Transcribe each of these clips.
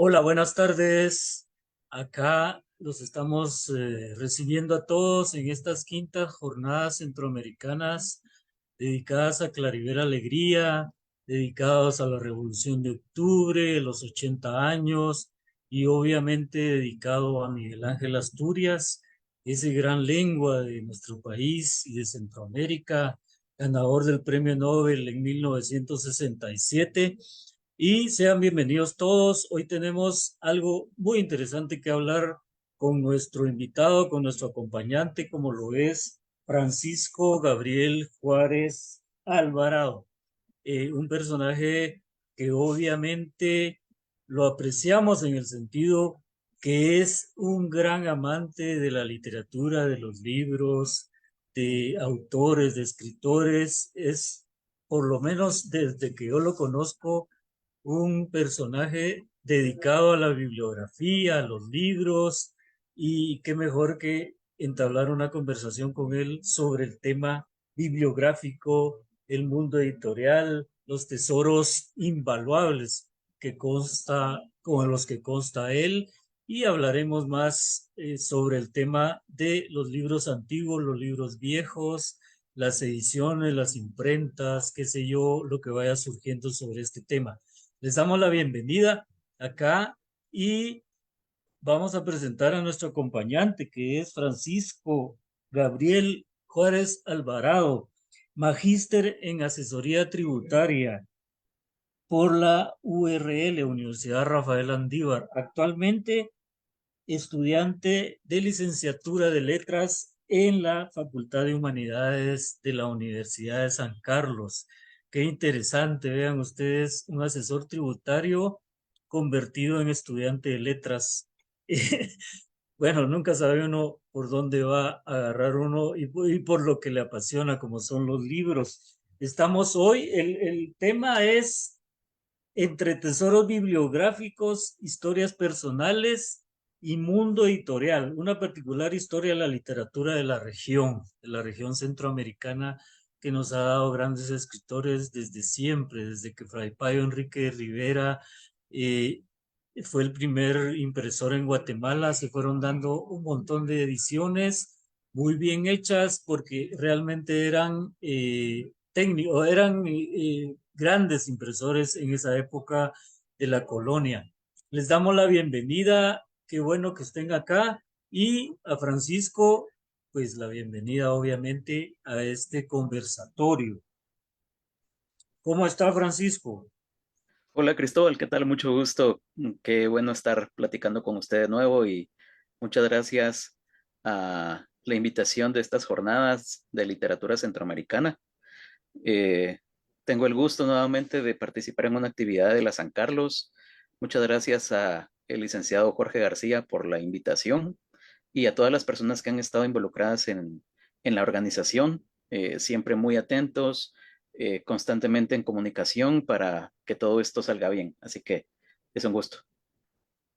Hola, buenas tardes. Acá los estamos recibiendo a todos en estas quintas jornadas centroamericanas dedicadas a Claribera Alegría, dedicados a la Revolución de Octubre, los 80 años y obviamente dedicado a Miguel Ángel Asturias, ese gran lengua de nuestro país y de Centroamérica, ganador del Premio Nobel en 1967. Y sean bienvenidos todos. Hoy tenemos algo muy interesante que hablar con nuestro invitado, con nuestro acompañante, como lo es Francisco Gabriel Juárez Alvarado, un personaje que obviamente lo apreciamos en el sentido que es un gran amante de la literatura, de los libros, de autores, de escritores. Es, por lo menos desde que yo lo conozco, un personaje dedicado a la bibliografía, a los libros, y qué mejor que entablar una conversación con él sobre el tema bibliográfico, el mundo editorial, los tesoros invaluables que consta, con los que consta él, y hablaremos más sobre el tema de los libros antiguos, los libros viejos, las ediciones, las imprentas, qué sé yo, lo que vaya surgiendo sobre este tema. Les damos la bienvenida acá y vamos a presentar a nuestro acompañante, que es Francisco Gabriel Juárez Alvarado, magíster en asesoría tributaria por la URL, Universidad Rafael Andívar. Actualmente estudiante de licenciatura de letras en la Facultad de Humanidades de la Universidad de San Carlos. Qué interesante, vean ustedes, un asesor tributario convertido en estudiante de letras. Bueno, nunca sabe uno por dónde va a agarrar uno y por lo que le apasiona, como son los libros. Estamos hoy, el tema es entre tesoros bibliográficos, historias personales y mundo editorial, una particular historia de la literatura de la región centroamericana, que nos ha dado grandes escritores desde siempre, desde que Fray Payo Enrique de Rivera eh, fue el primer impresor en Guatemala. Se fueron dando un montón de ediciones muy bien hechas porque realmente eran técnicos, eran grandes impresores en esa época de la colonia. Les damos la bienvenida, qué bueno que estén acá, y a Francisco, pues la bienvenida obviamente a este conversatorio. ¿Cómo está Francisco? Hola Cristóbal, ¿qué tal? Mucho gusto. Qué bueno estar platicando con usted de nuevo y muchas gracias a la invitación de estas jornadas de literatura centroamericana. Eh, Tengo el gusto nuevamente de participar en una actividad de la San Carlos. Muchas gracias a el licenciado Jorge García por la invitación y a todas las personas que han estado involucradas en la organización, siempre muy atentos, constantemente en comunicación para que todo esto salga bien. Así que es un gusto.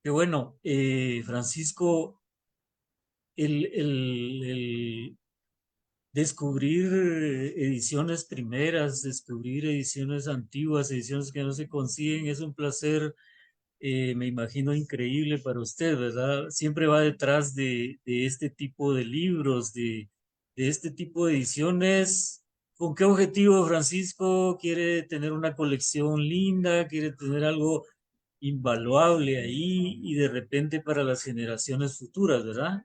Qué bueno, Francisco, el descubrir ediciones primeras, descubrir ediciones antiguas, ediciones que no se consiguen, es un placer, me imagino, increíble para usted, ¿verdad? Siempre va detrás de este tipo de libros, de este tipo de ediciones. ¿Con qué objetivo, Francisco? ¿Quiere tener una colección linda? ¿Quiere tener algo invaluable ahí y de repente para las generaciones futuras, ¿verdad?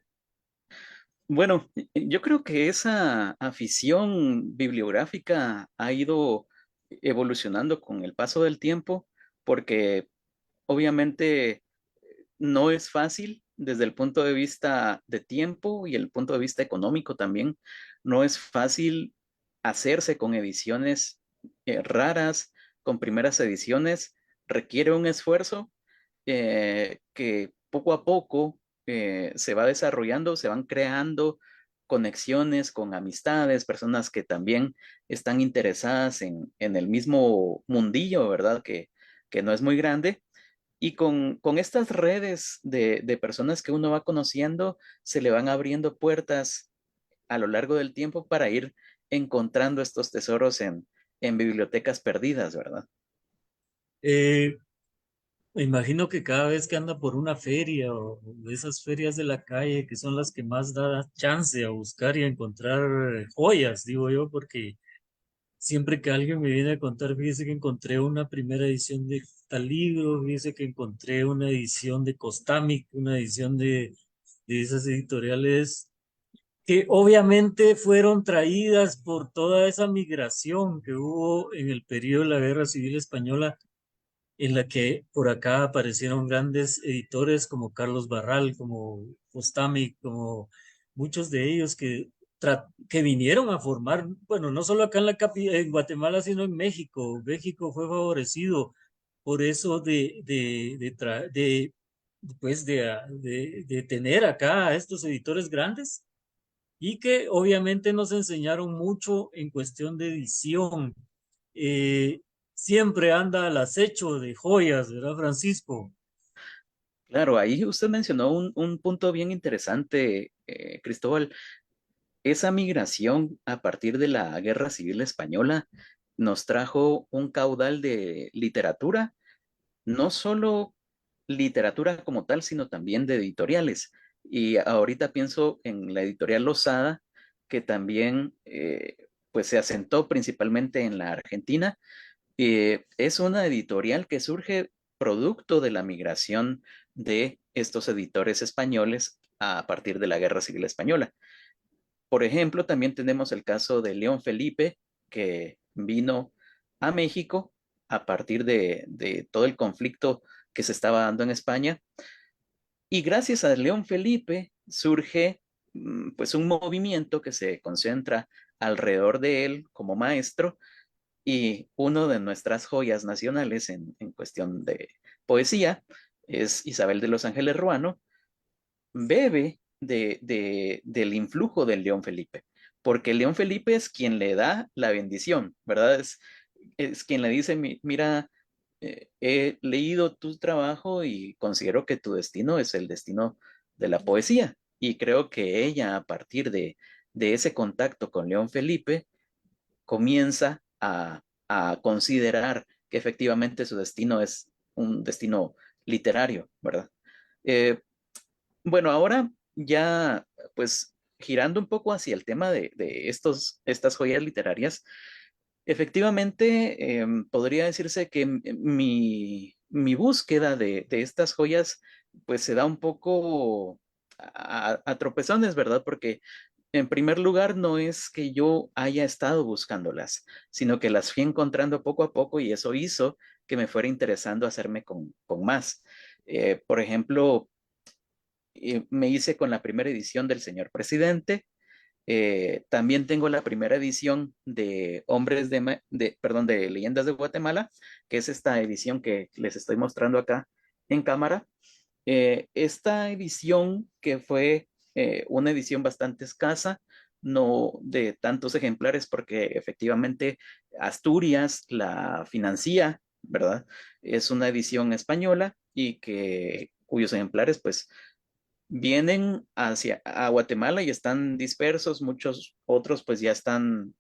Bueno, yo creo que esa afición bibliográfica ha ido evolucionando con el paso del tiempo porque obviamente no es fácil desde el punto de vista de tiempo y el punto de vista económico también. No es fácil hacerse con ediciones raras, con primeras ediciones. Requiere un esfuerzo que poco a poco se va desarrollando, se van creando conexiones con amistades, personas que también están interesadas en el mismo mundillo, ¿verdad? Que no es muy grande y con estas redes de personas que uno va conociendo, se le van abriendo puertas a lo largo del tiempo para ir encontrando estos tesoros en bibliotecas perdidas, ¿verdad? Eh, Me imagino que cada vez que anda por una feria o esas ferias de la calle, que son las que más da chance a buscar y a encontrar joyas, digo yo, porque siempre que alguien me viene a contar, fíjese que encontré una primera edición de tal libro, fíjese que encontré una edición de Costamic, una edición de esas editoriales que obviamente fueron traídas por toda esa migración que hubo en el periodo de la Guerra Civil Española, en la que por acá aparecieron grandes editores como Carlos Barral, como Postami, como muchos de ellos que vinieron a formar, bueno, no solo acá en en Guatemala, sino en México. México fue favorecido por eso pues de tener acá a estos editores grandes y que obviamente nos enseñaron mucho en cuestión de edición. Eh, Siempre anda al acecho de joyas, ¿verdad, Francisco? Claro, ahí usted mencionó un punto bien interesante, Cristóbal. Esa migración a partir de la Guerra Civil Española nos trajo un caudal de literatura, no solo literatura como tal, sino también de editoriales. Y ahorita pienso en la editorial Losada, que también pues se asentó principalmente en la Argentina. Es una editorial que surge producto de la migración de estos editores españoles a partir de la Guerra Civil Española. Por ejemplo, también tenemos el caso de León Felipe, que vino a México a partir de todo el conflicto que se estaba dando en España. Y gracias a León Felipe surge pues un movimiento que se concentra alrededor de él como maestro y uno de nuestras joyas nacionales en cuestión de poesía es Isabel de los Ángeles Ruano, bebe del influjo del León Felipe, porque León Felipe es quien le da la bendición, ¿verdad? Es quien le dice, Mira, he leído tu trabajo y considero que tu destino es el destino de la poesía. Y creo que ella, a partir de ese contacto con León Felipe, comienza a considerar que efectivamente su destino es un destino literario, ¿verdad? Eh, bueno, ahora ya, pues, girando un poco hacia el tema de estas joyas literarias, efectivamente, podría decirse que mi búsqueda de estas joyas, pues, se da un poco a tropezones, ¿verdad? Porque, en primer lugar, no es que yo haya estado buscándolas, sino que las fui encontrando poco a poco y eso hizo que me fuera interesando hacerme con más. Por ejemplo, me hice con la primera edición del Señor Presidente. También tengo la primera edición de perdón, de Leyendas de Guatemala, que es esta edición que les estoy mostrando acá en cámara. Esta edición, que fue una edición bastante escasa, no de tantos ejemplares, porque efectivamente Asturias la financia, ¿verdad? Es una edición española y cuyos ejemplares, pues, vienen hacia a Guatemala y están dispersos, muchos otros pues ya están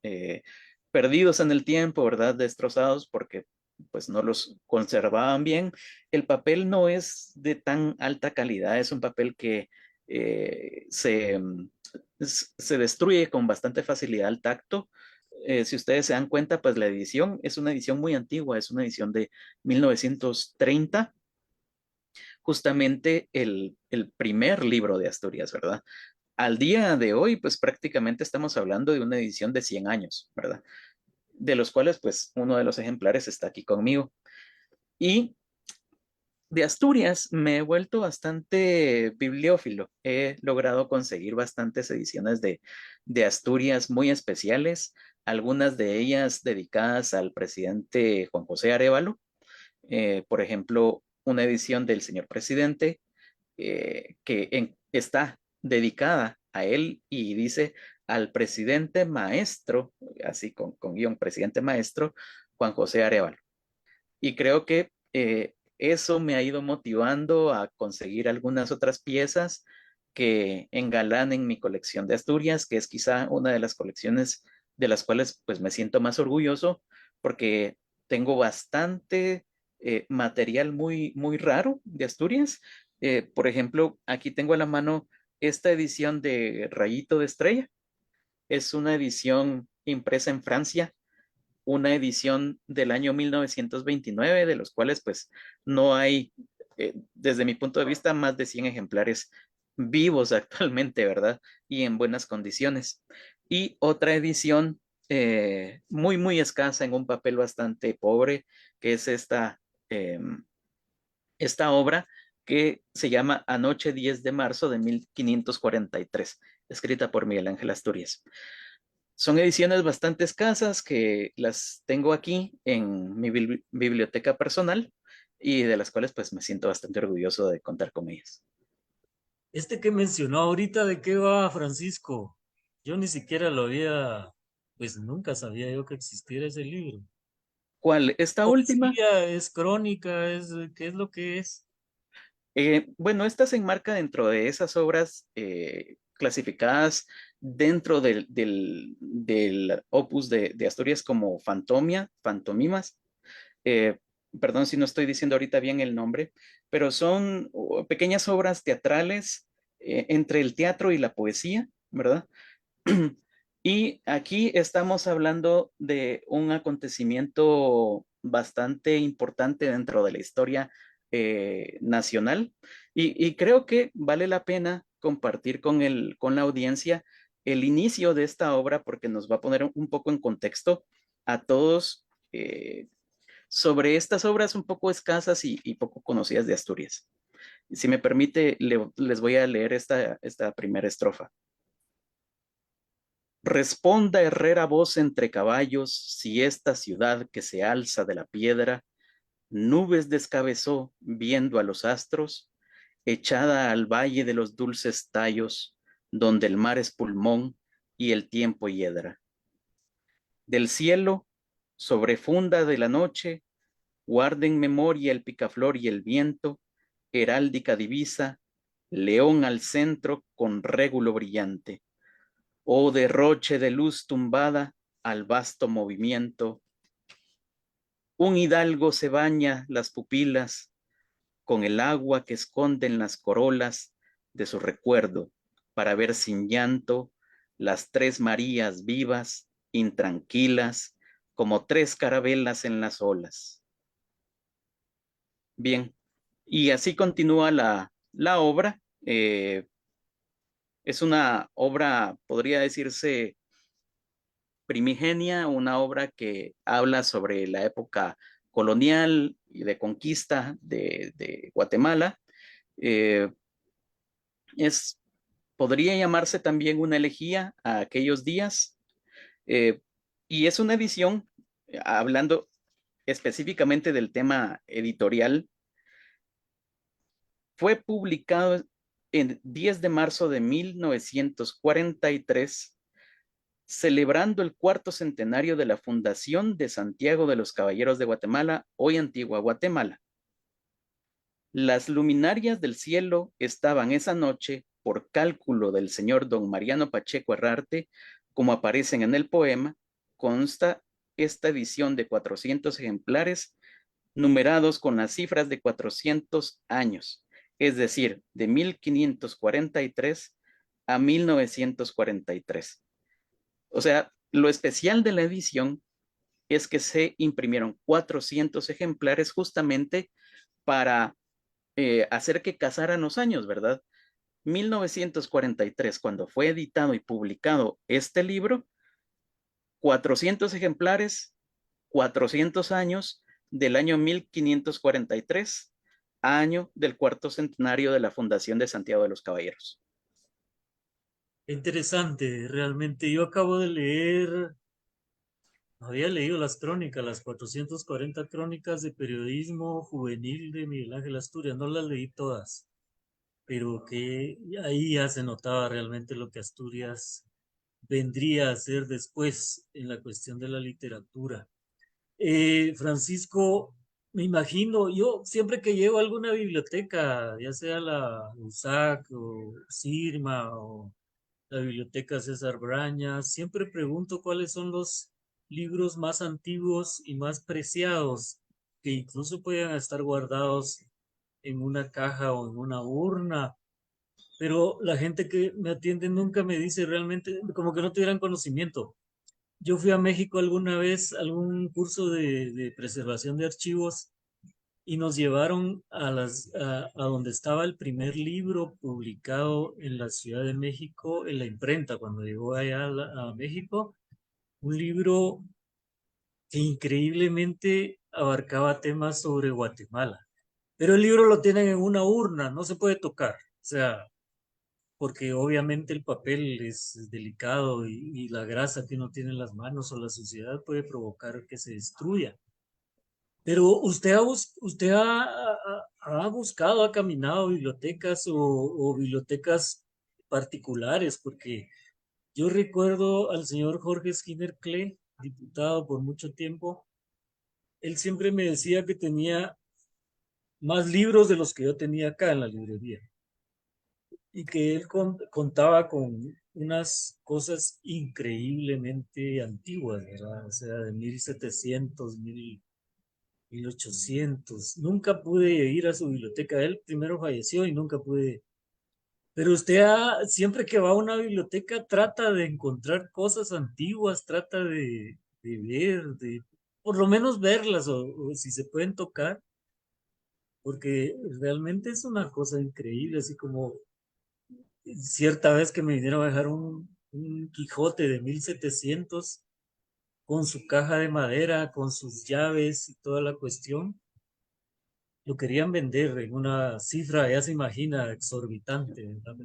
perdidos en el tiempo, ¿verdad? Destrozados porque pues no los conservaban bien. El papel no es de tan alta calidad, es un papel que se destruye con bastante facilidad al tacto. Si ustedes se dan cuenta, pues la edición es una edición muy antigua, es una edición de 1930, justamente el primer libro de Asturias, ¿verdad? Al día de hoy, pues prácticamente estamos hablando de una edición de 100 años, ¿verdad? De los cuales, pues, uno de los ejemplares está aquí conmigo. Y de Asturias me he vuelto bastante bibliófilo. He logrado conseguir bastantes ediciones de Asturias muy especiales, algunas de ellas dedicadas al presidente Juan José Arévalo. Por ejemplo, una edición del Señor Presidente, está dedicada a él y dice al presidente maestro, así con guión, presidente maestro, Juan José Arevalo. Y creo que eso me ha ido motivando a conseguir algunas otras piezas que engalanen mi colección de Asturias, que es quizá una de las colecciones de las cuales pues me siento más orgulloso, porque tengo bastante material muy, muy raro de Asturias. Por ejemplo, aquí tengo a la mano esta edición de Rayito de Estrella. Es una edición impresa en Francia, una edición del año 1929, de los cuales pues no hay, desde mi punto de vista, más de 100 ejemplares vivos actualmente, ¿verdad? Y en buenas condiciones. Y otra edición muy, muy escasa, en un papel bastante pobre, que es esta obra que se llama Anoche 10 de marzo de 1543, escrita por Miguel Ángel Asturias. Son ediciones bastante escasas que las tengo aquí en mi biblioteca personal y de las cuales pues me siento bastante orgulloso de contar con ellas. Este que mencionó ahorita, ¿de qué va, Francisco? Yo ni siquiera lo había, pues nunca sabía yo que existiera ese libro. ¿Cuál? Esta última. Poesía, es crónica, ¿qué es lo que es? Bueno, esta se enmarca dentro de esas obras clasificadas dentro del opus de Asturias como Fantomimas. eh, Perdón si no estoy diciendo ahorita bien el nombre, pero son pequeñas obras teatrales entre el teatro y la poesía, ¿verdad? Y aquí estamos hablando de un acontecimiento bastante importante dentro de la historia nacional y creo que vale la pena compartir con la audiencia el inicio de esta obra porque nos va a poner un poco en contexto a todos sobre estas obras un poco escasas y poco conocidas de Asturias. Si me permite, les voy a leer esta primera estrofa. Responda herrera voz entre caballos, si esta ciudad que se alza de la piedra, nubes descabezó viendo a los astros, echada al valle de los dulces tallos, donde el mar es pulmón y el tiempo hiedra. Del cielo, sobre funda de la noche, guarda en memoria el picaflor y el viento, heráldica divisa, león al centro con régulo brillante. Oh derroche de luz tumbada al vasto movimiento, un hidalgo se baña las pupilas con el agua que esconden las corolas de su recuerdo para ver sin llanto las tres Marías vivas, intranquilas, como tres carabelas en las olas. Bien, y así continúa la obra. Es una obra, podría decirse, primigenia, una obra que habla sobre la época colonial y de conquista de Guatemala. Eh, es, Podría llamarse también una elegía a aquellos días, eh, y es una edición, hablando específicamente del tema editorial, fue publicado en 10 de marzo de 1943 celebrando el cuarto centenario de la fundación de Santiago de los Caballeros de Guatemala, hoy Antigua Guatemala. Las luminarias del cielo estaban esa noche, por cálculo del señor don Mariano Pacheco Herrarte, como aparecen en el poema, consta esta edición de 400 ejemplares numerados con las cifras de 400 años, es decir, de 1543 a 1943. O sea, lo especial de la edición es que se imprimieron 400 ejemplares justamente para hacer que casaran los años, ¿verdad? 1943, cuando fue editado y publicado este libro, 400 ejemplares, 400 años del año 1543, año del cuarto centenario de la fundación de Santiago de los Caballeros. Interesante, realmente. Yo acabo de leer, había leído las crónicas, las 440 crónicas de periodismo juvenil de Miguel Ángel Asturias. No las leí todas, pero que ahí ya se notaba realmente lo que Asturias vendría a ser después en la cuestión de la literatura. Francisco, me imagino, yo siempre que llego a alguna biblioteca, ya sea la USAC o CIRMA o la biblioteca César Braña, siempre pregunto cuáles son los libros más antiguos y más preciados, que incluso pueden estar guardados en una caja o en una urna, pero la gente que me atiende nunca me dice realmente, como que no tuvieran conocimiento. Yo fui a México alguna vez a algún curso de preservación de archivos y nos llevaron a donde estaba el primer libro publicado en la Ciudad de México, en la imprenta, cuando llegó allá a México, un libro que increíblemente abarcaba temas sobre Guatemala. Pero el libro lo tienen en una urna, no se puede tocar. O sea, porque obviamente el papel es delicado y la grasa que uno tiene en las manos o la suciedad puede provocar que se destruya. Pero usted ha buscado, ha caminado bibliotecas o bibliotecas particulares, porque Yo recuerdo al señor Jorge Skinner Clay, diputado por mucho tiempo. Él siempre me decía que tenía más libros de los que yo tenía acá en la librería y que él contaba con unas cosas increíblemente antiguas, ¿verdad? O sea, de 1700, 1800. Nunca pude ir a su biblioteca. Él primero falleció y nunca pude. Pero usted siempre que va a una biblioteca trata de encontrar cosas antiguas, trata de ver, de por lo menos verlas o si se pueden tocar, porque realmente es una cosa increíble, así como cierta vez que me vinieron a dejar un Quijote de 1700 con su caja de madera, con sus llaves y toda la cuestión. Lo querían vender en una cifra, ya se imagina, exorbitante, ¿verdad?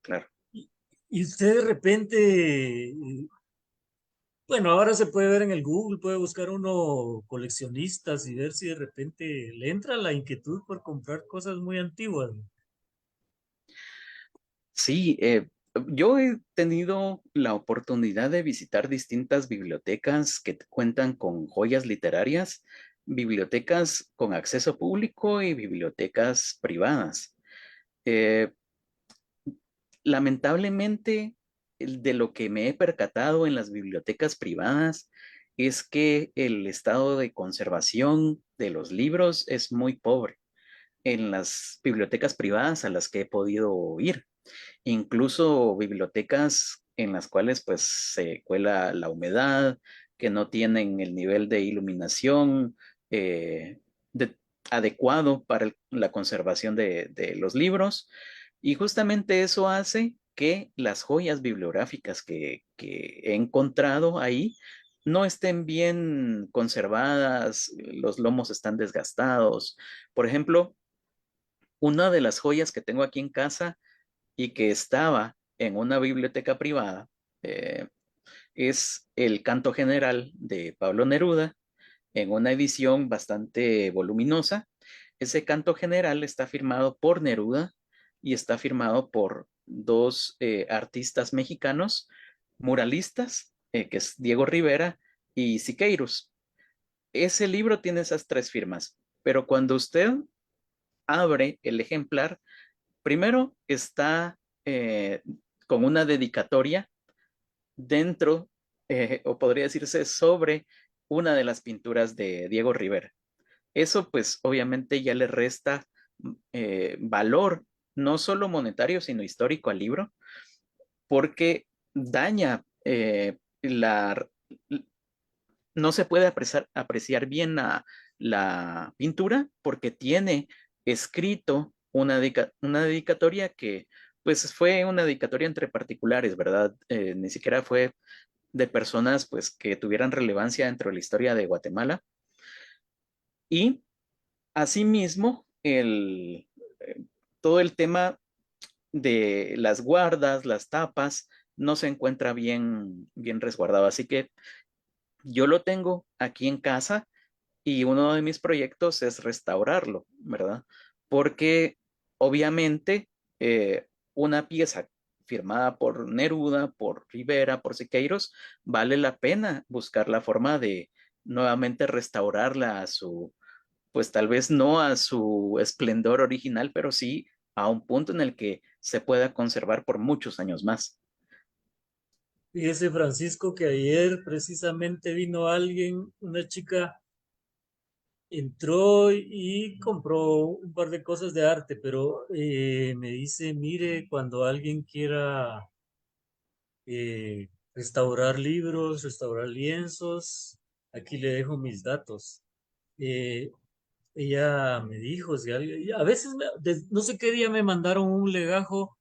Claro. Y, y usted de repente, bueno, ahora se puede ver en el Google, puede buscar uno coleccionistas y ver si de repente le entra la inquietud por comprar cosas muy antiguas. Sí, yo he tenido la oportunidad de visitar distintas bibliotecas que cuentan con joyas literarias, bibliotecas con acceso público y bibliotecas privadas. Eh, Lamentablemente, de lo que me he percatado en las bibliotecas privadas es que el estado de conservación de los libros es muy pobre en las bibliotecas privadas a las que he podido ir, incluso bibliotecas en las cuales pues se cuela la humedad, que no tienen el nivel de iluminación eh, de- adecuado para la conservación de los libros. Y justamente eso hace que las joyas bibliográficas que he encontrado ahí no estén bien conservadas, los lomos están desgastados. Por ejemplo, una de las joyas que tengo aquí en casa y que estaba en una biblioteca privada, eh, es el Canto General de Pablo Neruda, en una edición bastante voluminosa. Ese Canto General está firmado por Neruda y está firmado por dos artistas mexicanos, muralistas, que es Diego Rivera y Siqueiros. Ese libro tiene esas tres firmas, pero cuando usted abre el ejemplar, primero está con una dedicatoria dentro, o podría decirse sobre una de las pinturas de Diego Rivera. Eso pues obviamente ya le resta valor, no solo monetario, sino histórico al libro, porque daña no se puede apreciar bien la pintura porque tiene escrito una dedicatoria que pues fue una dedicatoria entre particulares, ¿verdad? Ni siquiera fue de personas pues que tuvieran relevancia dentro de la historia de Guatemala. Y asimismo, todo el tema de las guardas, las tapas, no se encuentra bien resguardado. Así que yo lo tengo aquí en casa y uno de mis proyectos es restaurarlo, ¿verdad? Porque obviamente una pieza firmada por Neruda, por Rivera, por Siqueiros, vale la pena buscar la forma de nuevamente restaurarla a su, pues tal vez no a su esplendor original, pero sí a un punto en el que se pueda conservar por muchos años más. Fíjese, Francisco, que ayer precisamente vino alguien, una chica, entró y compró un par de cosas de arte, pero me dice, mire, cuando alguien quiera restaurar libros, restaurar lienzos, aquí le dejo mis datos. Eh, Ella me dijo, si alguien, a veces, no sé qué día me mandaron un legajo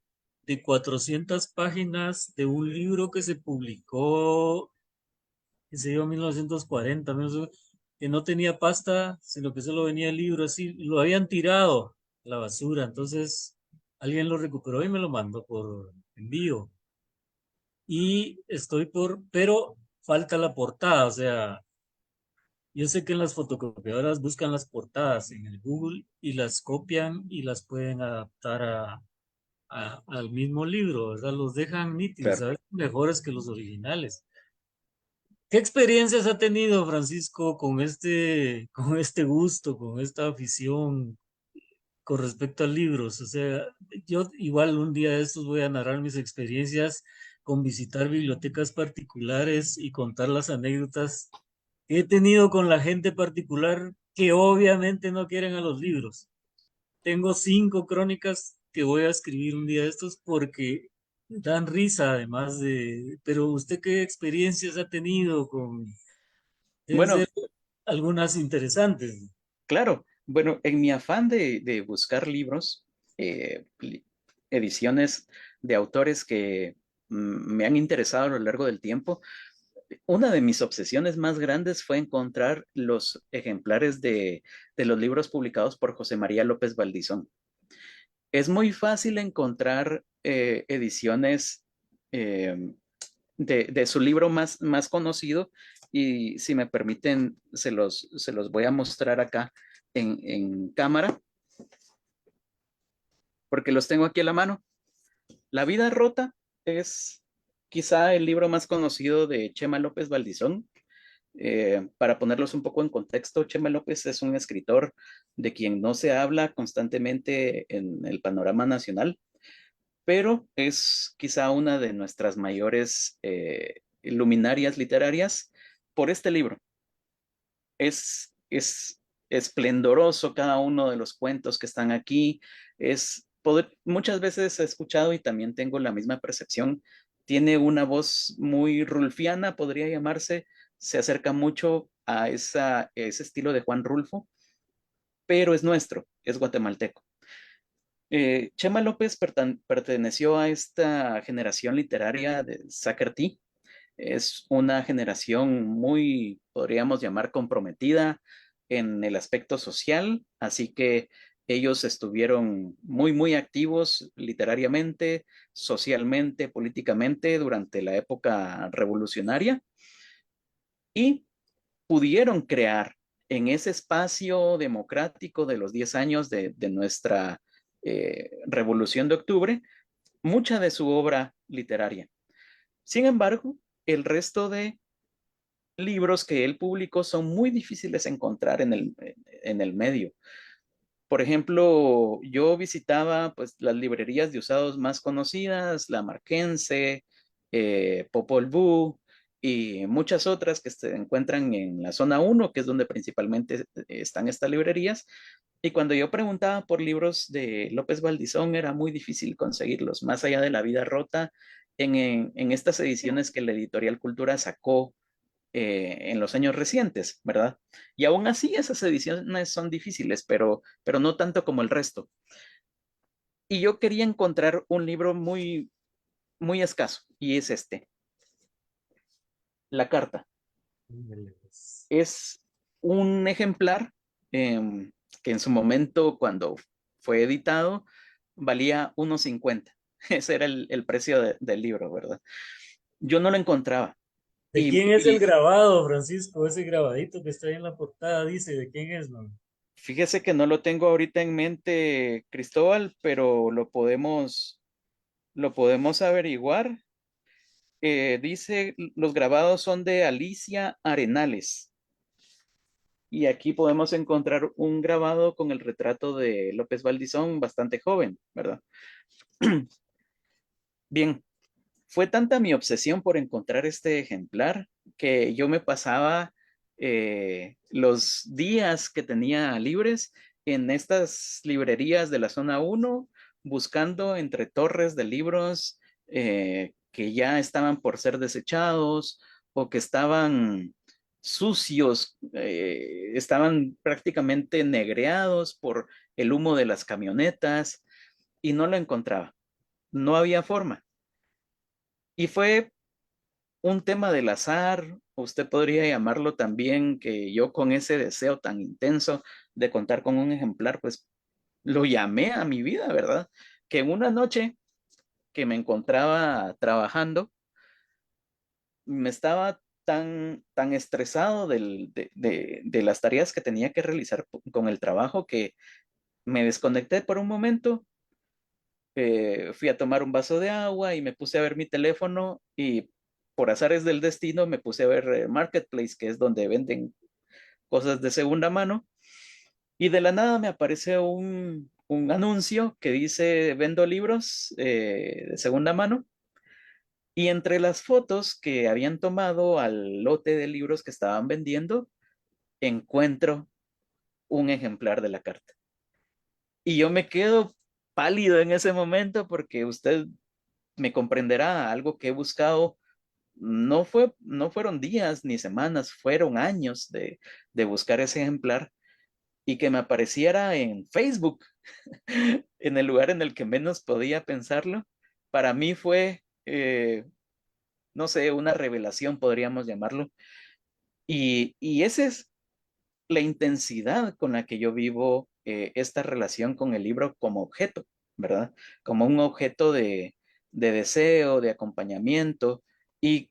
de 400 páginas de un libro que se publicó, que se dio en 1940, que no tenía pasta, sino que solo venía el libro así, lo habían tirado a la basura, entonces alguien lo recuperó y me lo mandó por envío. Y estoy pero falta la portada, o sea, yo sé que en las fotocopiadoras buscan las portadas en el Google y las copian y las pueden adaptar al mismo libro, ¿verdad? Los dejan nítidos, Claro. a veces mejores que los originales. ¿Qué experiencias ha tenido Francisco con este gusto, con esta afición con respecto a libros? O sea, yo igual un día de estos voy a narrar mis experiencias con visitar bibliotecas particulares y contar las anécdotas que he tenido con la gente particular que obviamente no quieren a los libros. Tengo 5 crónicas que voy a escribir un día de estos porque dan risa, además de... Pero usted, ¿qué experiencias ha tenido con... Deben Bueno, ser algunas interesantes. claro. Bueno, en mi afán de buscar libros, ediciones de autores que me han interesado a lo largo del tiempo, una de mis obsesiones más grandes fue encontrar los ejemplares de los libros publicados por José María López Valdizón. Es muy fácil encontrar ediciones eh, de su libro más conocido y si me permiten, se los voy a mostrar acá en cámara porque los tengo aquí a la mano. La vida rota es quizá el libro más conocido de Chema López Valdizón. Para ponerlos un poco en contexto, Chema López es un escritor de quien no se habla constantemente en el panorama nacional, pero es quizá una de nuestras mayores luminarias literarias por este libro. Es esplendoroso cada uno de los cuentos que están aquí. Muchas veces he escuchado y también tengo la misma percepción. Tiene una voz muy rulfiana, podría llamarse. Se acerca mucho a ese estilo de Juan Rulfo, pero es nuestro, es guatemalteco. Chema López perteneció a esta generación literaria de Sacertí. Es una generación muy, podríamos llamar, comprometida en el aspecto social, así que ellos estuvieron muy activos literariamente, socialmente, políticamente durante la época revolucionaria y pudieron crear en ese espacio democrático de los 10 años de nuestra Revolución de Octubre mucha de su obra literaria. Sin embargo, el resto de libros que él publicó son muy difíciles de encontrar en el medio. Por ejemplo, yo visitaba pues las librerías de usados más conocidas, la Marquense, Popol Vuh y muchas otras que se encuentran en la zona uno, que es donde principalmente están estas librerías. Y cuando yo preguntaba por libros de López Valdizón, era muy difícil conseguirlos, más allá de La vida rota, en estas ediciones que la editorial Cultura sacó en los años recientes, ¿verdad? Y aún así esas ediciones son difíciles, pero no tanto como el resto. Y yo quería encontrar un libro muy escaso, y es este, La Carta. Es un ejemplar eh, que en su momento, cuando fue editado, valía 1.50. Ese era el precio del libro, ¿verdad? Yo no lo encontraba. ¿De quién es el grabado, Francisco? Ese grabadito que está ahí en la portada dice, ¿de quién es, no? Fíjese que no lo tengo ahorita en mente, Cristóbal, pero lo podemos averiguar. Dice, los grabados son de Alicia Arenales. Y aquí podemos encontrar un grabado con el retrato de López Valdizón, bastante joven, ¿verdad? Bien, fue tanta mi obsesión por encontrar este ejemplar que yo me pasaba los días que tenía libres en estas librerías de la zona uno, buscando entre torres de libros que ya estaban por ser desechados o que estaban sucios, estaban prácticamente negreados por el humo de las camionetas y no lo encontraba. No había forma. Y fue un tema del azar, usted podría llamarlo también, que yo con ese deseo tan intenso de contar con un ejemplar, pues lo llamé a mi vida, ¿verdad? Que en una noche que me encontraba trabajando, me estaba tan estresado de las tareas que tenía que realizar con el trabajo que me desconecté por un momento Fui a tomar un vaso de agua y me puse a ver mi teléfono y por azares del destino me puse a ver Marketplace, que es donde venden cosas de segunda mano, y de la nada me aparece un anuncio que dice vendo libros de segunda mano, y entre las fotos que habían tomado al lote de libros que estaban vendiendo, encuentro un ejemplar de la carta. Y yo me quedo pálido en ese momento porque usted me comprenderá, algo que he buscado no fueron días ni semanas, fueron años de buscar ese ejemplar y que me apareciera en Facebook, en el lugar en el que menos podía pensarlo. Para mí fue, no sé, una revelación, podríamos llamarlo. Y esa es la intensidad con la que yo vivo esta relación con el libro como objeto, ¿verdad? Como un objeto de deseo, de acompañamiento. Y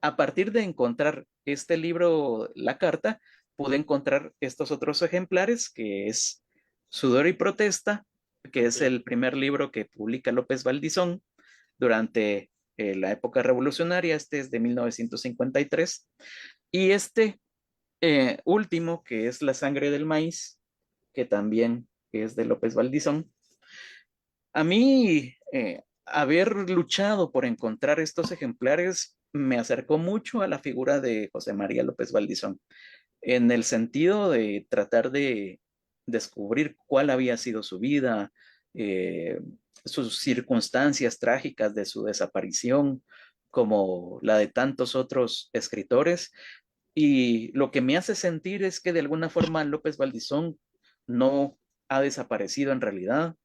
a partir de encontrar este libro, La Carta, pude encontrar estos otros ejemplares, que es Sudor y Protesta, que es Ok. el primer libro que publica López Valdizón durante la época revolucionaria. Este es de 1953. Y este último, que es La Sangre del Maíz, que también es de López Valdizón. A mí, haber luchado por encontrar estos ejemplares me acercó mucho a la figura de José María López Valdizón, en el sentido de tratar de descubrir cuál había sido su vida, eh, sus circunstancias trágicas de su desaparición, como la de tantos otros escritores. Y lo que me hace sentir es que de alguna forma López Valdizón no ha desaparecido en realidad.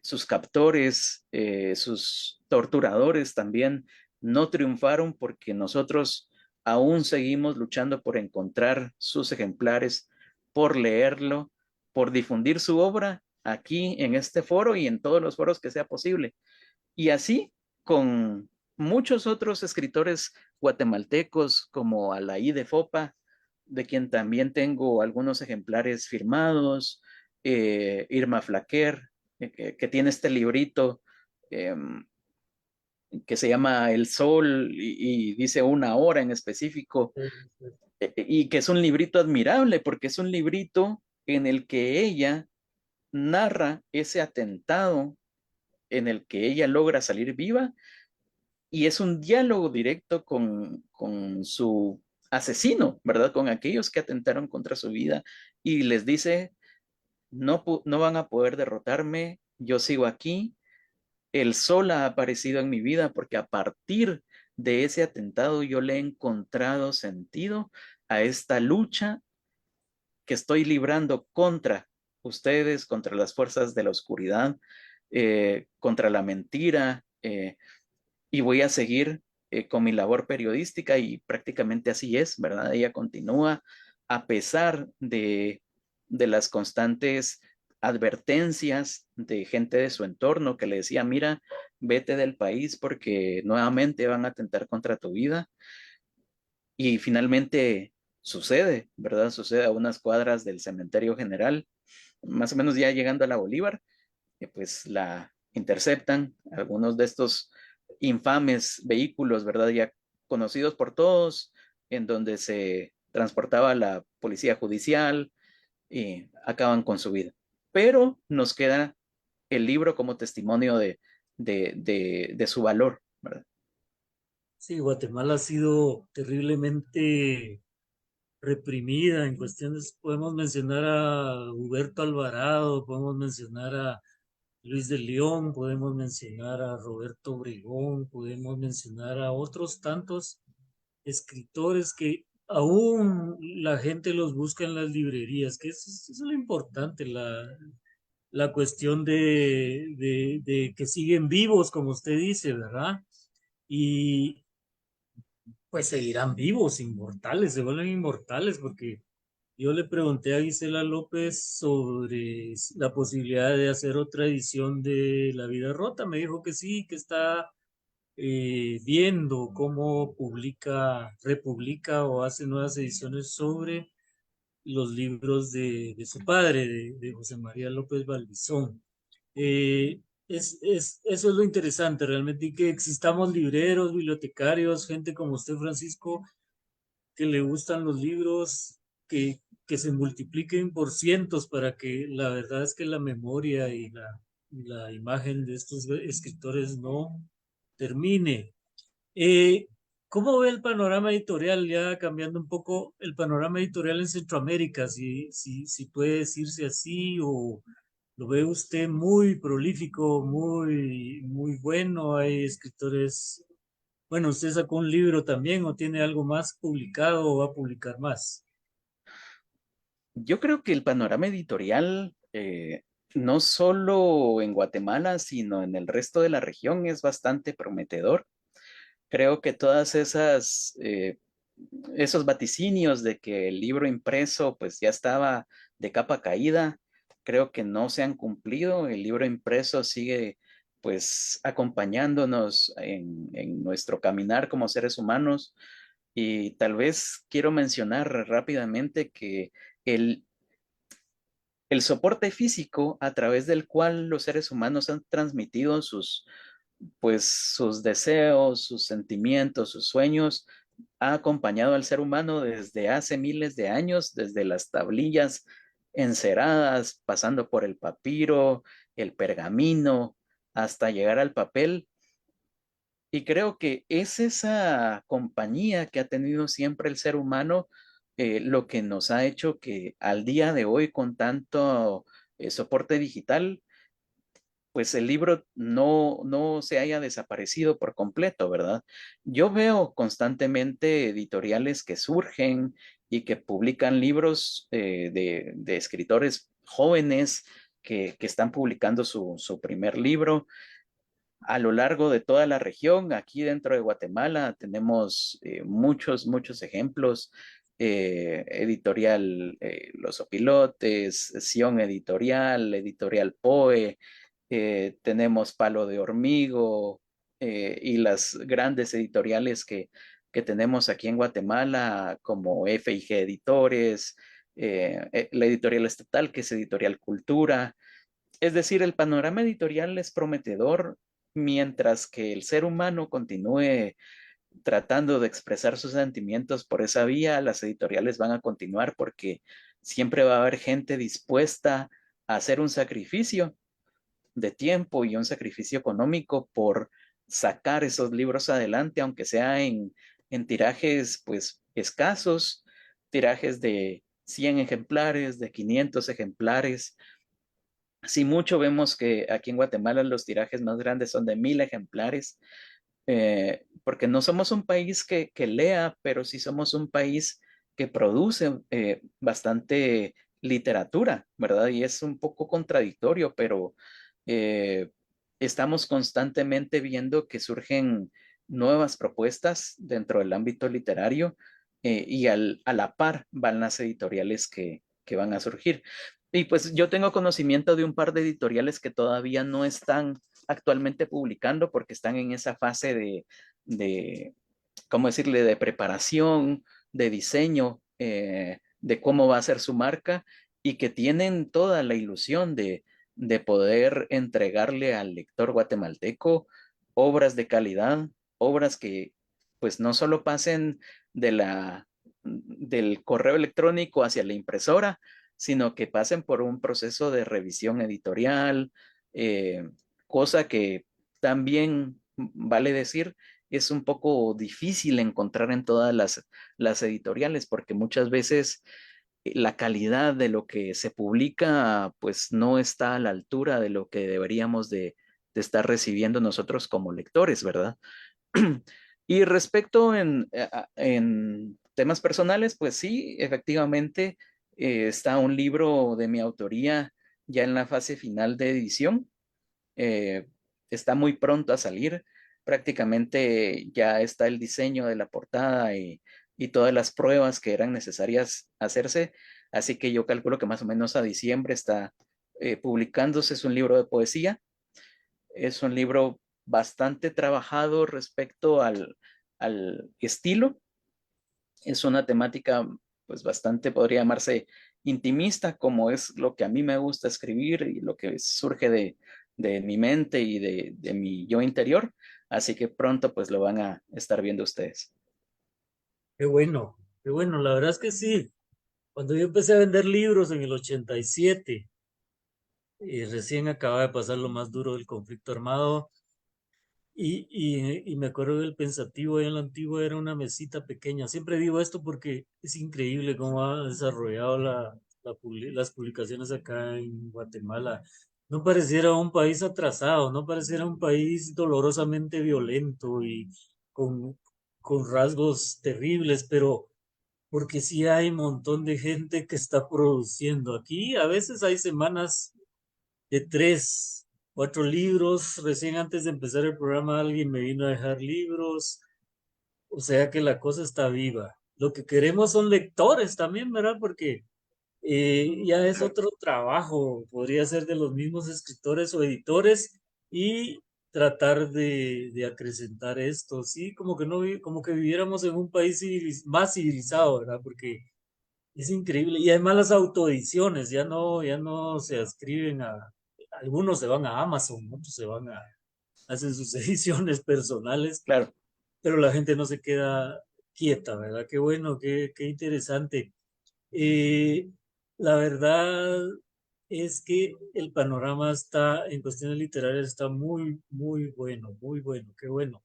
Sus captores, sus torturadores también no triunfaron porque nosotros aún seguimos luchando por encontrar sus ejemplares, por leerlo, por difundir su obra aquí en este foro y en todos los foros que sea posible. Y así con muchos otros escritores guatemaltecos como Alaí de Fopa, de quien también tengo algunos ejemplares firmados, Irma Flaquer, que tiene este librito eh, que se llama El Sol y dice una hora en específico, y que es un librito admirable porque es un librito en el que ella narra ese atentado en el que ella logra salir viva y es un diálogo directo con su asesino, ¿verdad? Con aquellos que atentaron contra su vida y les dice, no, no van a poder derrotarme, yo sigo aquí, el sol ha aparecido en mi vida porque a partir de ese atentado yo le he encontrado sentido a esta lucha que estoy librando contra ustedes, contra las fuerzas de la oscuridad, contra la mentira, y voy a seguir con mi labor periodística y prácticamente así es, ¿verdad? Ella continúa a pesar de las constantes advertencias de gente de su entorno que le decía, mira, vete del país porque nuevamente van a atentar contra tu vida. Y finalmente sucede, ¿verdad? Sucede a unas cuadras del cementerio general, más o menos ya llegando a la Bolívar, pues la interceptan algunos de estos infames vehículos, ¿verdad? Ya conocidos por todos, en donde se transportaba la policía judicial y acaban con su vida. Pero nos queda el libro como testimonio de su valor, ¿verdad? Sí, Guatemala ha sido terriblemente reprimida en cuestiones, podemos mencionar a Huberto Alvarado, podemos mencionar a Luis de León, podemos mencionar a Roberto Obregón, podemos mencionar a otros tantos escritores que aún la gente los busca en las librerías, que eso es lo importante, la cuestión de que siguen vivos, como usted dice, ¿verdad? Y pues seguirán vivos, inmortales, se vuelven inmortales, porque yo le pregunté a Gisela López sobre la posibilidad de hacer otra edición de La Vida Rota. Me dijo que sí, que está viendo cómo publica, republica o hace nuevas ediciones sobre los libros de su padre, de José María López Balbizón. Eso es lo interesante realmente, y que existamos libreros, bibliotecarios, gente como usted, Francisco, que le gustan los libros, que se multipliquen por cientos para que la verdad es que la memoria y la imagen de estos escritores no termine. Eh, ¿Cómo ve el panorama editorial, ya cambiando un poco el panorama editorial en Centroamérica? Si puede decirse así, o lo ve usted muy prolífico, muy bueno. Hay escritores, bueno, usted sacó un libro también o tiene algo más publicado o va a publicar más. Yo creo que el panorama editorial, no solo en Guatemala, sino en el resto de la región, es bastante prometedor. Creo que esos vaticinios de que el libro impreso pues ya estaba de capa caída, creo que no se han cumplido. El libro impreso sigue pues acompañándonos en nuestro caminar como seres humanos. Y tal vez quiero mencionar rápidamente que el, el soporte físico a través del cual los seres humanos han transmitido sus deseos, sus sentimientos, sus sueños, ha acompañado al ser humano desde hace miles de años, desde las tablillas enceradas, pasando por el papiro, el pergamino, hasta llegar al papel. Y creo que es esa compañía que ha tenido siempre el ser humano, lo que nos ha hecho que al día de hoy, con tanto soporte digital, pues el libro no se haya desaparecido por completo, ¿verdad? Yo veo constantemente editoriales que surgen y que publican libros de escritores jóvenes que están publicando su primer libro a lo largo de toda la región. Aquí dentro de Guatemala tenemos muchos ejemplos. Editorial Los Opilotes, Sion Editorial, Editorial Poe, tenemos Palo de Hormigo, y las grandes editoriales que tenemos aquí en Guatemala, como FIG Editores, la editorial estatal, que es Editorial Cultura. Es decir, el panorama editorial es prometedor mientras que el ser humano continúe tratando de expresar sus sentimientos por esa vía. Las editoriales van a continuar porque siempre va a haber gente dispuesta a hacer un sacrificio de tiempo y un sacrificio económico por sacar esos libros adelante, aunque sea en tirajes pues escasos, tirajes de 100 ejemplares, de 500 ejemplares. Si mucho, vemos que aquí en Guatemala los tirajes más grandes son de 1000 ejemplares, porque no somos un país que lea, pero sí somos un país que produce bastante literatura, ¿verdad? Y es un poco contradictorio, pero eh, estamos constantemente viendo que surgen nuevas propuestas dentro del ámbito literario, y a la par van las editoriales que van a surgir. Y pues yo tengo conocimiento de un par de editoriales que todavía no están actualmente publicando porque están en esa fase de ¿cómo decirle?, de preparación, de diseño, de cómo va a ser su marca, y que tienen toda la ilusión de poder entregarle al lector guatemalteco obras de calidad, obras que pues no solo pasen de del correo electrónico hacia la impresora, sino que pasen por un proceso de revisión editorial, cosa que también, vale decir, es un poco difícil encontrar en todas las editoriales, porque muchas veces la calidad de lo que se publica pues no está a la altura de lo que deberíamos de estar recibiendo nosotros como lectores, ¿verdad? Y respecto en temas personales, pues sí, efectivamente, está un libro de mi autoría ya en la fase final de edición. eh, Está muy pronto a salir. Prácticamente ya está el diseño de la portada y todas las pruebas que eran necesarias hacerse. Así que yo calculo que más o menos a diciembre está publicándose. Es un libro de poesía. Es un libro bastante trabajado respecto al estilo. Es una temática pues bastante, podría llamarse intimista, como es lo que a mí me gusta escribir y lo que surge de mi mente y de mi yo interior. Así que pronto pues lo van a estar viendo ustedes. Qué bueno, la verdad es que sí. Cuando yo empecé a vender libros en el 87, recién acababa de pasar lo más duro del conflicto armado, y me acuerdo del pensativo ahí en la antigua, era una mesita pequeña. Siempre digo esto porque es increíble cómo ha desarrollado las publicaciones acá en Guatemala. No pareciera un país atrasado, no pareciera un país dolorosamente violento y con, con rasgos terribles, pero porque sí hay un montón de gente que está produciendo. Aquí a veces hay semanas de 3, 4 libros. Recién antes de empezar el programa alguien me vino a dejar libros, o sea que la cosa está viva. Lo que queremos son lectores también, ¿verdad? Porque ya es otro trabajo, podría ser de los mismos escritores o editores, y tratar de acrecentar esto, sí, como que no, como que viviéramos en un país más civilizado, ¿verdad? Porque es increíble. Y además las autoediciones ya no se escriben algunos se van a Amazon, otros hacen sus ediciones personales, Claro. pero la gente no se queda quieta, ¿verdad? Qué bueno, qué interesante. Eh, la verdad es que el panorama está, en cuestiones literarias, está muy bueno, qué bueno.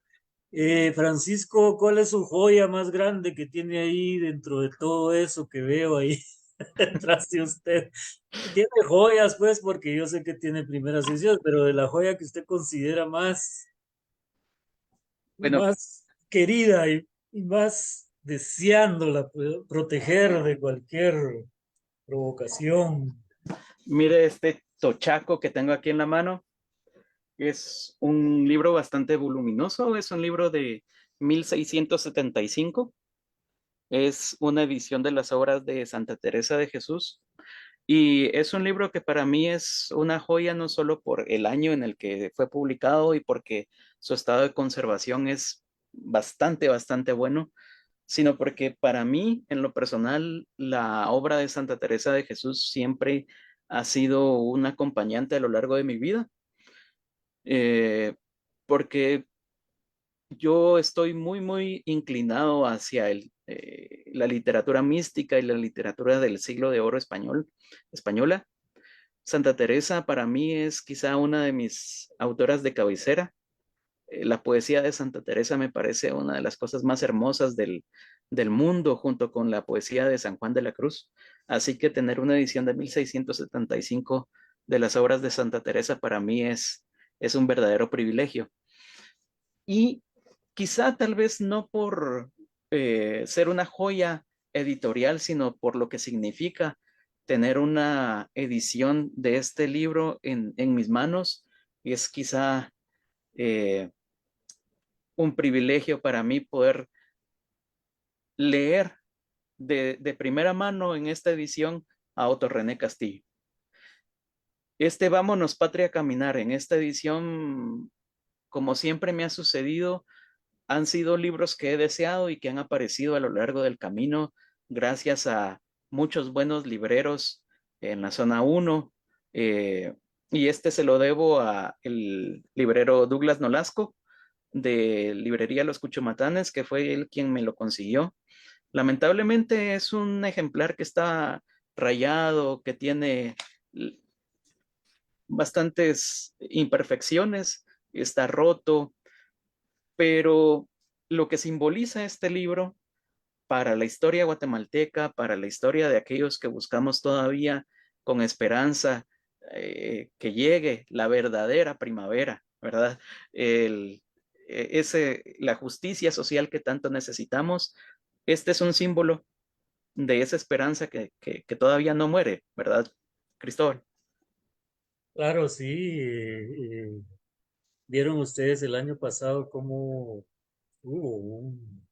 Francisco, ¿cuál es su joya más grande que tiene ahí dentro de todo eso que veo ahí detrás de usted? Tiene joyas, pues, porque yo sé que tiene primeras ediciones, pero de la joya que usted considera Bueno, más querida y más deseándola proteger de cualquier provocación. mire este tochaco que tengo aquí en la mano. Es un libro bastante voluminoso, es un libro de 1675. Es una edición de las obras de Santa Teresa de Jesús y es un libro que para mí es una joya no solo por el año en el que fue publicado y porque su estado de conservación es bastante bueno, sino porque para mí, en lo personal, la obra de Santa Teresa de Jesús siempre ha sido un acompañante a lo largo de mi vida, eh, porque yo estoy muy inclinado hacia la literatura mística y la literatura del siglo de oro española. Santa Teresa para mí es quizá una de mis autoras de cabecera. La poesía de Santa Teresa me parece una de las cosas más hermosas del mundo, junto con la poesía de San Juan de la Cruz. Así que tener una edición de 1675 de las obras de Santa Teresa para mí es un verdadero privilegio. Y quizá tal vez no por ser una joya editorial, sino por lo que significa tener una edición de este libro en mis manos. Es quizá eh, un privilegio para mí poder leer de primera mano en esta edición a Otto René Castillo. Este Vámonos Patria a Caminar en esta edición, como siempre me ha sucedido, han sido libros que he deseado y que han aparecido a lo largo del camino gracias a muchos buenos libreros en la zona 1. eh, y este se lo debo a el librero Douglas Nolasco de librería Los Cuchumatanes, que fue él quien me lo consiguió. Lamentablemente es un ejemplar que está rayado, que tiene bastantes imperfecciones, está roto, pero lo que simboliza este libro para la historia guatemalteca, para la historia de aquellos que buscamos todavía con esperanza que llegue la verdadera primavera, ¿verdad? El, la justicia social que tanto necesitamos, este es un símbolo de esa esperanza que todavía no muere, ¿verdad, Cristóbal? Claro, sí. ¿Vieron ustedes el año pasado cómo hubo un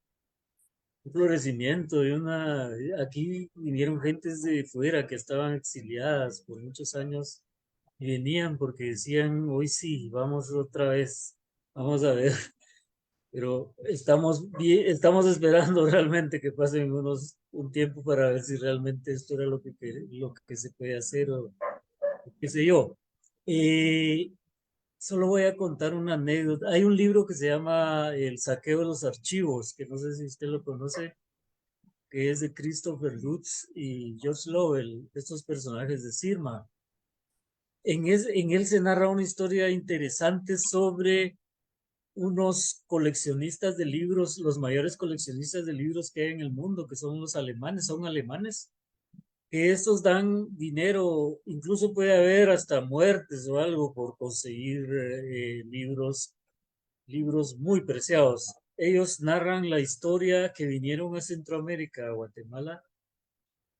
florecimiento y una... Aquí vinieron gentes de fuera que estaban exiliadas por muchos años y venían porque decían, hoy sí, vamos otra vez, vamos a ver, pero estamos esperando realmente que pasen un tiempo para ver si realmente esto era lo que se puede hacer o qué sé yo. Solo voy a contar una anécdota. Hay un libro que se llama El saqueo de los archivos, que no sé si usted lo conoce, que es de Christopher Lutz y George Lovell, estos personajes de Sirma. En él se narra una historia interesante sobre unos coleccionistas de libros, los mayores coleccionistas de libros que hay en el mundo, que son los alemanes, son alemanes, que estos dan dinero, incluso puede haber hasta muertes o algo por conseguir libros muy preciados. Ellos narran la historia que vinieron a Centroamérica, a Guatemala,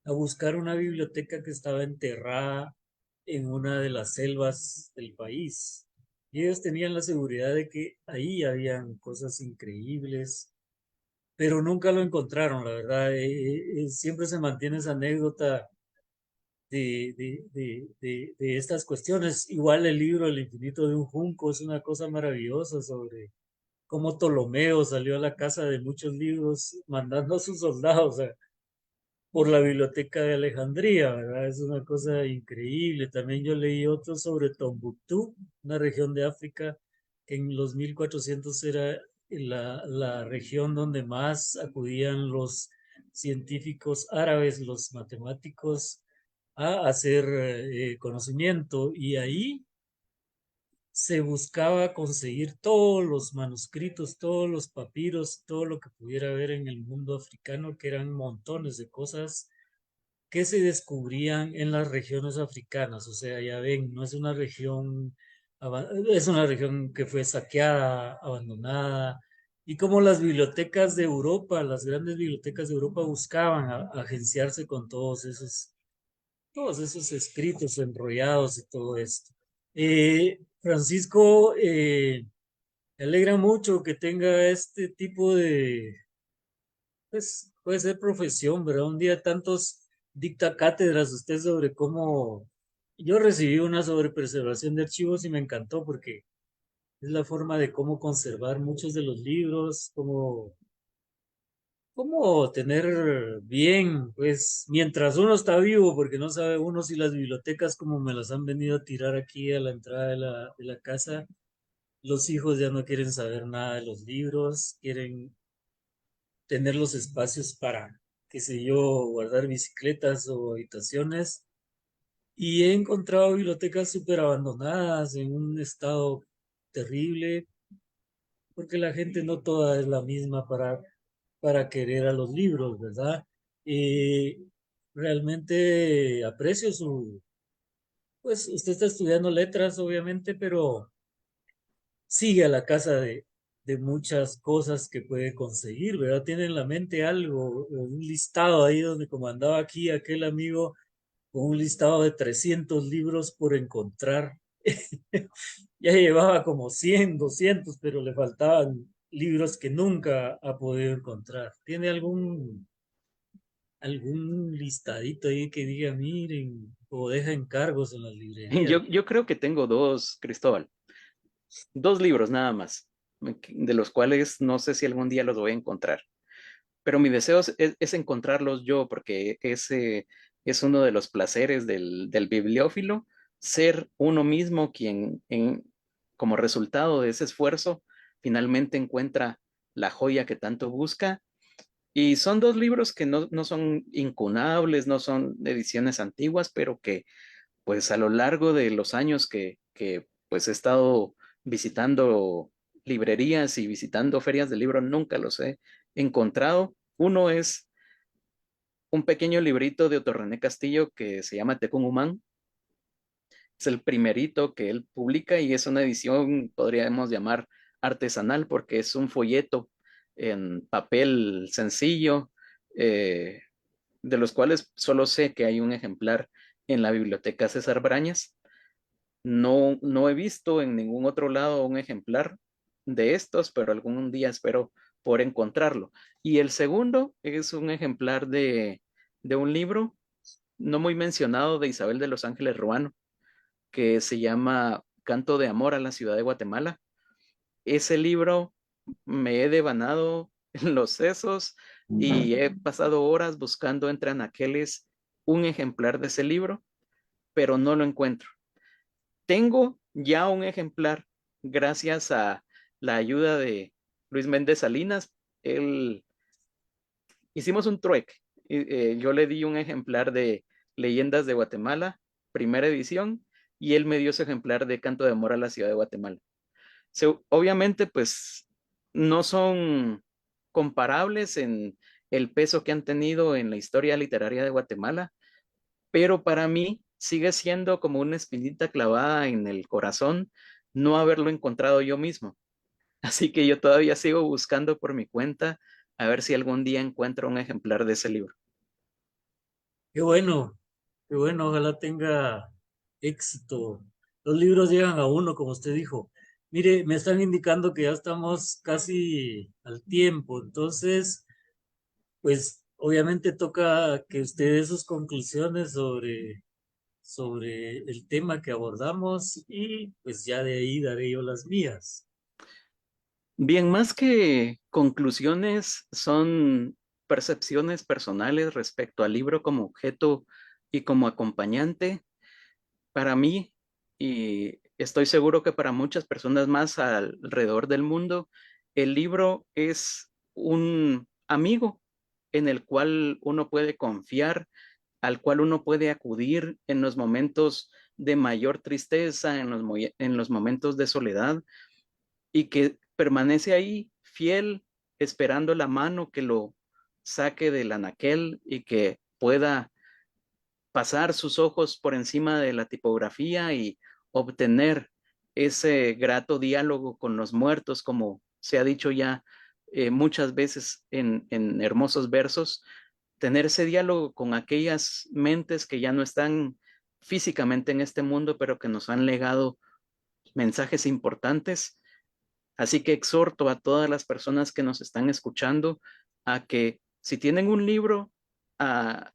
a buscar una biblioteca que estaba enterrada en una de las selvas del país. Y ellos tenían la seguridad de que ahí habían cosas increíbles, pero nunca lo encontraron, la verdad. Siempre se mantiene esa anécdota de estas cuestiones. Igual el libro El infinito de un junco es una cosa maravillosa sobre cómo Ptolomeo salió a la casa de muchos libros mandando a sus soldados por la biblioteca de Alejandría, ¿verdad? Es una cosa increíble. También yo leí otro sobre Tombuctú, una región de África que en los 1400 era la región donde más acudían los científicos árabes, los matemáticos, a hacer conocimiento. Y ahí se buscaba conseguir todos los manuscritos, todos los papiros, todo lo que pudiera haber en el mundo africano, que eran montones de cosas que se descubrían en las regiones africanas. O sea, ya ven, no es una región, es una región que fue saqueada, abandonada. Y como las bibliotecas de Europa, las grandes bibliotecas de Europa buscaban agenciarse con todos esos escritos enrollados y todo esto. Francisco, me alegra mucho que tenga este tipo de, pues puede ser profesión, ¿verdad? Un día tantos dicta cátedras usted sobre cómo... Yo recibí una sobre preservación de archivos y me encantó porque es la forma de cómo conservar muchos de los libros, cómo tener bien, pues mientras uno está vivo, porque no sabe uno si las bibliotecas como me las han venido a tirar aquí a la entrada de la casa, los hijos ya no quieren saber nada de los libros, quieren tener los espacios para, qué sé yo, guardar bicicletas o habitaciones. Y he encontrado bibliotecas súper abandonadas en un estado terrible, porque la gente no toda es la misma para querer a los libros, ¿verdad? Y realmente aprecio pues usted está estudiando letras, obviamente, pero sigue a la casa de muchas cosas que puede conseguir, ¿verdad? Tiene en la mente algo, un listado ahí donde como andaba aquí aquel amigo con un listado de 300 libros por encontrar. Ya llevaba como 100, 200, pero le faltaban libros que nunca ha podido encontrar. ¿Tiene algún listadito ahí que diga, miren, o deja encargos en las librerías? Yo creo que tengo dos, Cristóbal, dos libros nada más, de los cuales no sé si algún día los voy a encontrar. Pero mi deseo es encontrarlos yo, porque ese es uno de los placeres del bibliófilo, ser uno mismo quien, como resultado de ese esfuerzo, finalmente encuentra la joya que tanto busca. Y son dos libros que no son incunables, no son ediciones antiguas, pero que pues a lo largo de los años que pues he estado visitando librerías y visitando ferias de libro, nunca los he encontrado. Uno es un pequeño librito de Otto René Castillo que se llama Tecún Humán. Es el primerito que él publica y es una edición, podríamos llamar artesanal, porque es un folleto en papel sencillo, eh, de los cuales solo sé que hay un ejemplar en la biblioteca César Brañas. No he visto en ningún otro lado un ejemplar de estos, pero algún día espero por encontrarlo. Y el segundo es un ejemplar de un libro no muy mencionado de Isabel de los Ángeles Ruano, que se llama Canto de Amor a la Ciudad de Guatemala. Ese libro me he devanado en los sesos y he pasado horas buscando entre anaqueles un ejemplar de ese libro, pero no lo encuentro. Tengo ya un ejemplar gracias a la ayuda de Luis Méndez Salinas, él hicimos un trueque. Yo le di un ejemplar de Leyendas de Guatemala, primera edición, y él me dio su ejemplar de Canto de Amor a la Ciudad de Guatemala. Obviamente, pues no son comparables en el peso que han tenido en la historia literaria de Guatemala, pero para mí sigue siendo como una espinita clavada en el corazón no haberlo encontrado yo mismo. Así que yo todavía sigo buscando por mi cuenta a ver si algún día encuentro un ejemplar de ese libro. Qué bueno, qué bueno, ojalá tenga éxito. Los libros llegan a uno, como usted dijo. Mire, me están indicando que ya estamos casi al tiempo, entonces, pues obviamente toca que usted dé sus conclusiones sobre el tema que abordamos y pues ya de ahí daré yo las mías. Bien, más que conclusiones, son percepciones personales respecto al libro como objeto y como acompañante. Para mí, y estoy seguro que para muchas personas más alrededor del mundo, el libro es un amigo en el cual uno puede confiar, al cual uno puede acudir en los momentos de mayor tristeza, en los momentos de soledad, y que permanece ahí fiel, esperando la mano que lo saque del anaquel y que pueda pasar sus ojos por encima de la tipografía y obtener ese grato diálogo con los muertos, como se ha dicho ya muchas veces en hermosos versos, tener ese diálogo con aquellas mentes que ya no están físicamente en este mundo, pero que nos han legado mensajes importantes. Así que exhorto a todas las personas que nos están escuchando a que si tienen un libro, a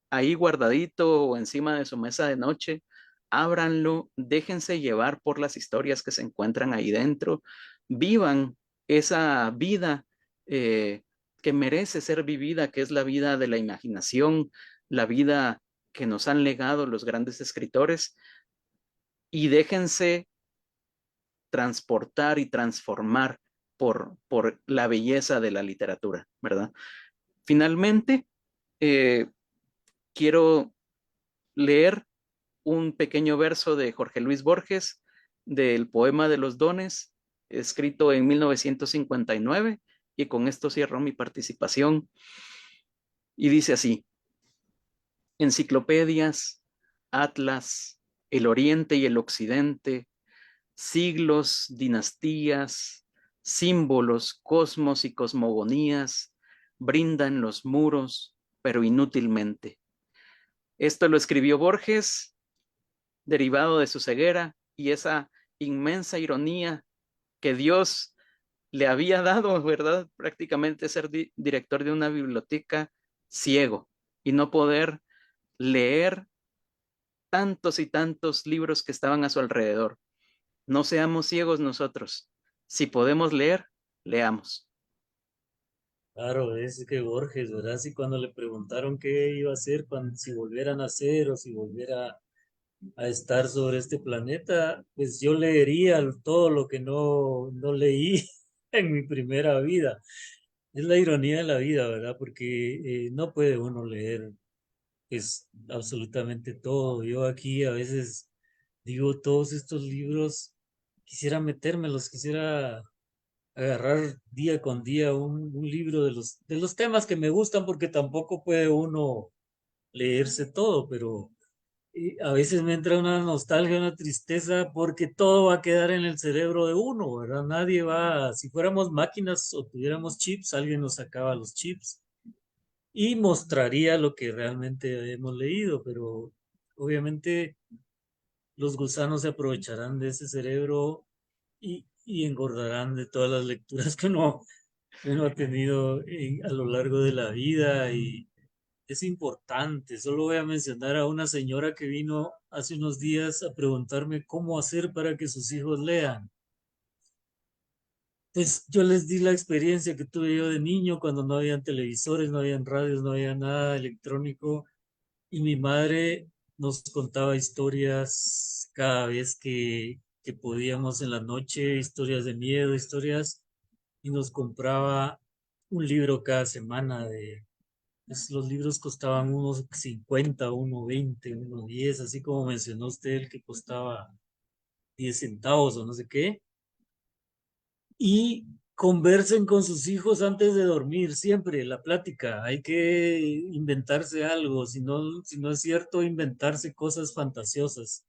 ahí guardadito o encima de su mesa de noche, ábranlo, déjense llevar por las historias que se encuentran ahí dentro, vivan esa vida eh, que merece ser vivida, que es la vida de la imaginación, la vida que nos han legado los grandes escritores, y déjense transportar y transformar por la belleza de la literatura, ¿verdad? Finalmente, eh, quiero leer un pequeño verso de Jorge Luis Borges del poema de los dones, escrito en 1959, y con esto cierro mi participación. Y dice así: enciclopedias, atlas, el oriente y el occidente, siglos, dinastías, símbolos, cosmos y cosmogonías, brindan los muros, pero inútilmente. Esto lo escribió Borges derivado de su ceguera y esa inmensa ironía que Dios le había dado, ¿verdad? Prácticamente ser director de una biblioteca ciego y no poder leer tantos y tantos libros que estaban a su alrededor. No seamos ciegos nosotros. Si podemos leer, leamos. Claro, es que Borges, ¿verdad? Sí, cuando le preguntaron qué iba a hacer, si volviera a nacer o si volviera a estar sobre este planeta, pues yo leería todo lo que no leí en mi primera vida. Es la ironía de la vida, ¿verdad? Porque no puede uno leer pues absolutamente todo. Yo aquí a veces digo, todos estos libros, quisiera metérmelos, quisiera agarrar día con día un libro de los temas que me gustan, porque tampoco puede uno leerse todo, pero a veces me entra una nostalgia, una tristeza, porque todo va a quedar en el cerebro de uno, ¿verdad? Nadie va, si fuéramos máquinas o tuviéramos chips, alguien nos sacaba los chips y mostraría lo que realmente hemos leído, pero obviamente los gusanos se aprovecharán de ese cerebro y engordarán de todas las lecturas que uno ha tenido a lo largo de la vida y es importante. Solo voy a mencionar a una señora que vino hace unos días a preguntarme cómo hacer para que sus hijos lean. Pues yo les di la experiencia que tuve yo de niño cuando no habían televisores, no habían radios, no había nada electrónico y mi madre nos contaba historias cada vez que podíamos en la noche, historias de miedo, historias, y nos compraba un libro cada semana los libros costaban unos 50, uno 20, uno 10, así como mencionó usted el que costaba 10 centavos o no sé qué. Y conversen con sus hijos antes de dormir, siempre, la plática. Hay que inventarse algo, si no es cierto, inventarse cosas fantasiosas.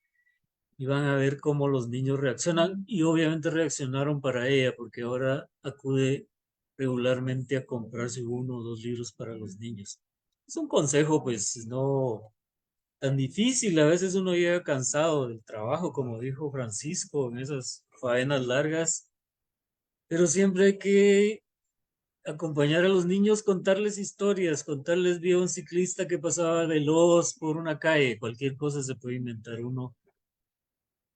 Y van a ver cómo los niños reaccionan. Y obviamente reaccionaron para ella, porque ahora acude regularmente a comprarse uno o dos libros para los niños. Es un consejo, pues, no tan difícil. A veces uno llega cansado del trabajo, como dijo Francisco, en esas faenas largas, pero siempre hay que acompañar a los niños, contarles historias, contarles vi a un ciclista que pasaba veloz por una calle, cualquier cosa se puede inventar uno,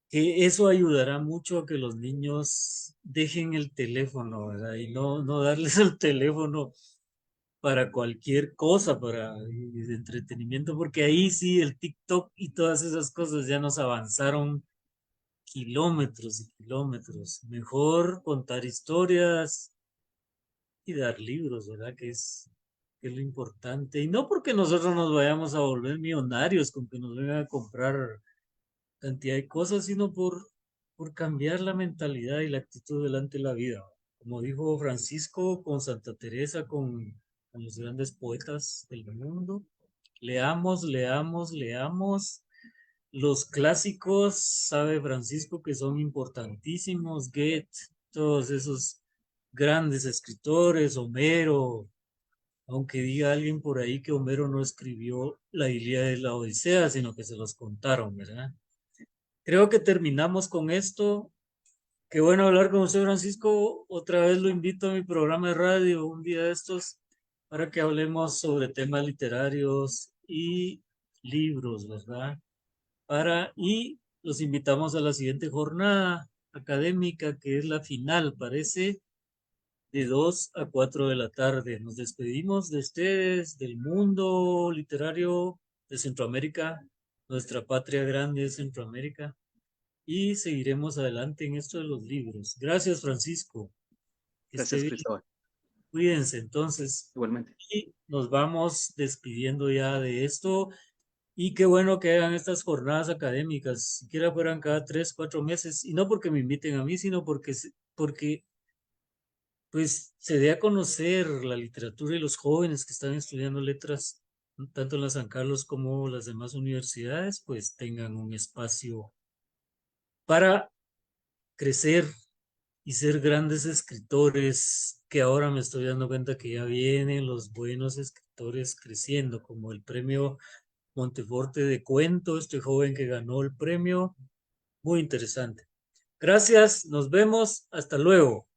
que eso ayudará mucho a que los niños dejen el teléfono, ¿verdad? Y no darles el teléfono para cualquier cosa, para de entretenimiento, porque ahí sí el TikTok y todas esas cosas ya nos avanzaron kilómetros y kilómetros. Mejor contar historias y dar libros, ¿verdad? Que es lo importante. Y no porque nosotros nos vayamos a volver millonarios con que nos vengan a comprar cantidad de cosas, sino por cambiar la mentalidad y la actitud delante de la vida. Como dijo Francisco, con Santa Teresa, con los grandes poetas del mundo, leamos, leamos, leamos. Los clásicos, sabe Francisco, que son importantísimos, Goethe, todos esos grandes escritores, Homero, aunque diga alguien por ahí que Homero no escribió la Ilíada y la Odisea, sino que se los contaron, ¿verdad? Creo que terminamos con esto. Qué bueno hablar con usted, Francisco. Otra vez lo invito a mi programa de radio un día de estos para que hablemos sobre temas literarios y libros, ¿verdad? Y los invitamos a la siguiente jornada académica, que es la final, parece, de 2 a 4 de la tarde. Nos despedimos de ustedes, del mundo literario de Centroamérica, nuestra patria grande es Centroamérica, y seguiremos adelante en esto de los libros. Gracias, Francisco. Que esté Gracias, bien. Cristóbal. Cuídense entonces. Igualmente. Y nos vamos despidiendo ya de esto. Y qué bueno que hagan estas jornadas académicas, siquiera fueran cada 3, 4 meses, y no porque me inviten a mí, sino porque pues se dé a conocer la literatura y los jóvenes que están estudiando letras, tanto en la San Carlos como las demás universidades, pues tengan un espacio para crecer y ser grandes escritores, que ahora me estoy dando cuenta que ya vienen los buenos escritores creciendo, como el premio Monteforte de Cuento, este joven que ganó el premio, muy interesante. Gracias, nos vemos, hasta luego.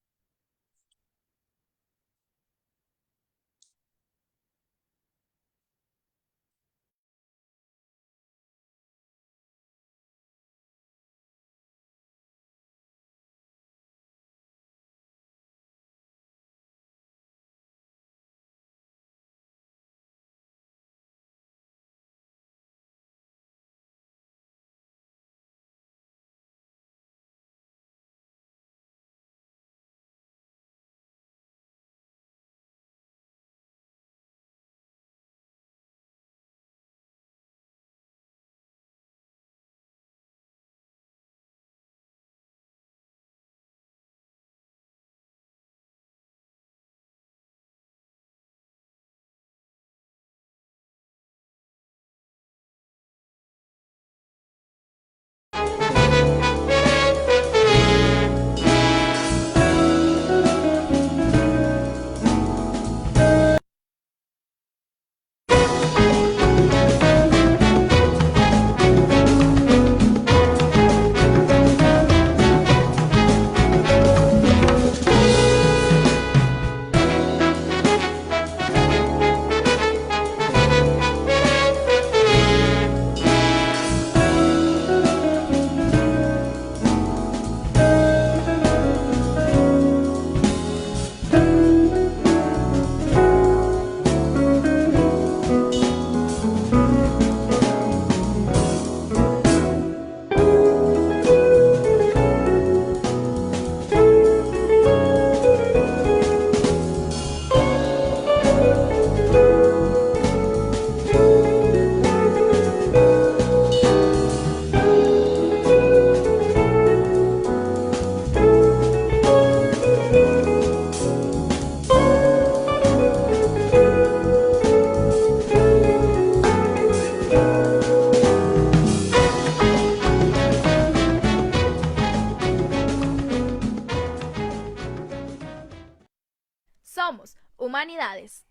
Humanidades.